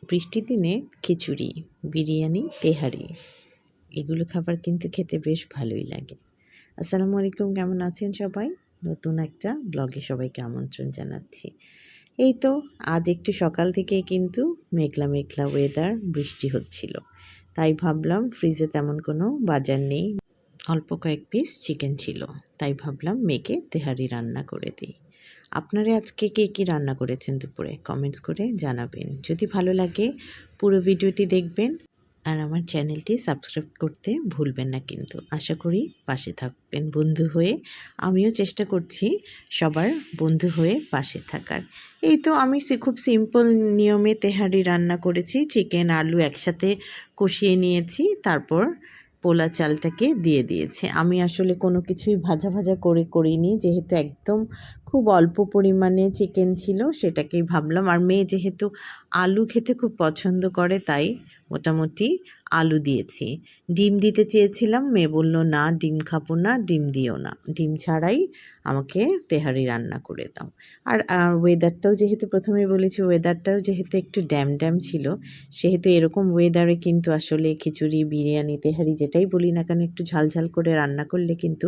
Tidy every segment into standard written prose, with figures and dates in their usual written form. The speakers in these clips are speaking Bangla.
বৃষ্টির দিনে খিচুড়ি, বিরিয়ানি, তেহারি এগুলো খাবার কিন্তু খেতে বেশ ভালোই লাগে। আসসালামু আলাইকুম, কেমন আছেন সবাই? নতুন একটা ব্লগে সবাইকে আমন্ত্রণ জানাচ্ছি। এই তো আজ একটু সকাল থেকেই কিন্তু মেঘলা মেঘলা ওয়েদার, বৃষ্টি হচ্ছিল। তাই ভাবলাম ফ্রিজে তেমন কোনো বাজার নেই, অল্প কয়েক পিস চিকেন ছিল। তাই ভাবলাম মেয়েকে তেহারি রান্না করে দিই। আপনারা আজকে কে কী রান্না করেছেন দুপুরে কমেন্টস করে জানাবেন। যদি ভালো লাগে পুরো ভিডিওটি দেখবেন আর আমার চ্যানেলটি সাবস্ক্রাইব করতে ভুলবেন না কিন্তু। আশা করি পাশে থাকবেন বন্ধু হয়ে। আমিও চেষ্টা করছি সবার বন্ধু হয়ে পাশে থাকার। এই তো আমি খুব সিম্পল নিয়মে তেহারি রান্না করেছি। চিকেন আলু একসাথে কষিয়ে নিয়েছি, তারপর পোলা চালটাকে দিয়ে দিয়েছে। আমি আসলে কোনো কিছুই ভাজা ভাজা করিনি, যেহেতু একদম খুব অল্প পরিমাণে চিকেন ছিল, সেটাকেই ভাবলাম। আর মেয়ে যেহেতু আলু খেতে খুব পছন্দ করে, তাই মোটামুটি আলু দিয়েছি। ডিম দিতে চেয়েছিলাম, মেয়ে বলল না ডিম খাবো না, ডিম দিও না, ডিম ছাড়াই আমাকে তেহারি রান্না করে দাও। আর ওয়েদারটাও যেহেতু প্রথমেই বলেছি, ওয়েদারটাও যেহেতু একটু ড্যাম ছিল, সেহেতু এরকম ওয়েদারে কিন্তু আসলে খিচুড়ি, বিরিয়ানি, তেহারি যেটাই বলি না কেন একটু ঝালঝাল করে রান্না করলে কিন্তু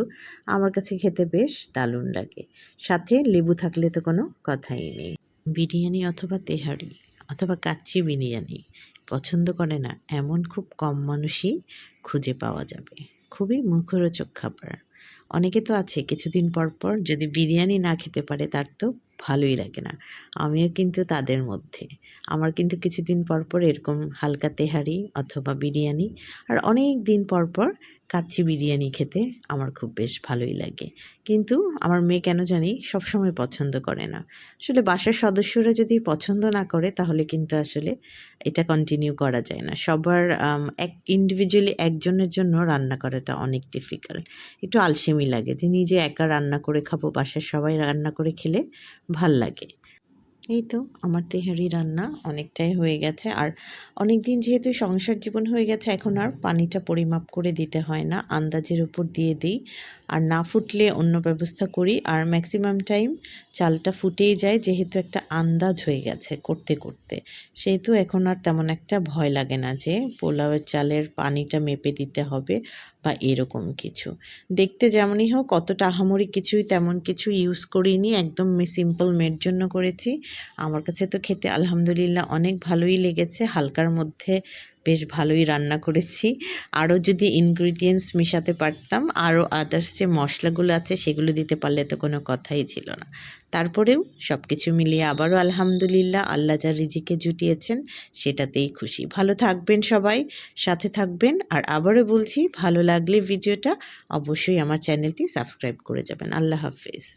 আমার কাছে খেতে বেশ দারুণ লাগে। সাথে লেবু থাকলে তো কোনো কথাই নেই। বিরিয়ানি অথবা তেহারি অথবা কাচ্চি বিরিয়ানি পছন্দ করে না এমন খুব কম মানুষই খুঁজে পাওয়া যাবে। খুবই মুখরোচক খাবার। অনেকে তো আছে কিছুদিন পর পর যদি বিরিয়ানি না খেতে পারে তার তো ভালোই লাগে না। আমিও কিন্তু তাদের মধ্যে। আমার কিন্তু কিছুদিন পর পর এরকম হালকা তেহারি অথবা বিরিয়ানি, আর অনেক দিন পর পর কাচ্চি বিরিয়ানি খেতে আমার খুব বেশ ভালোই লাগে। কিন্তু আমার মেয়ে কেন জানি সবসময় পছন্দ করে না। আসলে বাসার সদস্যরা যদি পছন্দ না করে তাহলে কিন্তু আসলে এটা কন্টিনিউ করা যায় না। সবার ইন্ডিভিজুয়ালি একজনের জন্য রান্না করাটা অনেক ডিফিকাল্ট। একটু আলসেমি লাগে যে নিজে একা রান্না করে খাবো, বাসার সবাই রান্না করে খেলে ভাল লাগে। এই তো আমার তেহারি রান্না অনেকটাই হয়ে গেছে। আর অনেক দিন যেহেতু সংসার জীবন হয়ে গেছে, এখন আর পানিটা পরিমাপ করে দিতে হয় না, আন্দাজের উপর দিয়ে দিই। আর না ফুটলে অন্য ব্যবস্থা করি। আর ম্যাক্সিমাম টাইম চালটা ফুটেই যায়, যেহেতু একটা আন্দাজ হয়ে গেছে করতে করতে, সেহেতু এখন আর তেমন একটা ভয় লাগে না যে পোলাওয়ের চালের পানিটা মেপে দিতে হবে বা এরকম কিছু। দেখতে যেমনই হোক, অতটা আহামরি কিছুই তেমন কিছু ইউজ করিনি, একদম সিম্পল মেয়ের জন্য করেছি। আমার কাছে তো খেতে আলহামদুলিল্লাহ অনেক ভালোই লেগেছে। হালকার মধ্যে বেশ ভালোই রান্না করেছি। আরও যদি ইনগ্রিডিয়েন্টস মেশাতে পারতাম, আরও আদার্স যে মশলাগুলো আছে সেগুলো দিতে পারলে তো কোনো কথাই ছিল না। তারপরেও সব কিছু মিলিয়ে আবারও আলহামদুলিল্লাহ, আল্লাহ যা রিজিকে জুটিয়েছেন সেটাতেই খুশি। ভালো থাকবেন সবাই, সাথে থাকবেন। আর আবারও বলছি, ভালো লাগলে ভিডিওটা অবশ্যই আমার চ্যানেলটি সাবস্ক্রাইব করে যাবেন। আল্লাহ হাফেজ।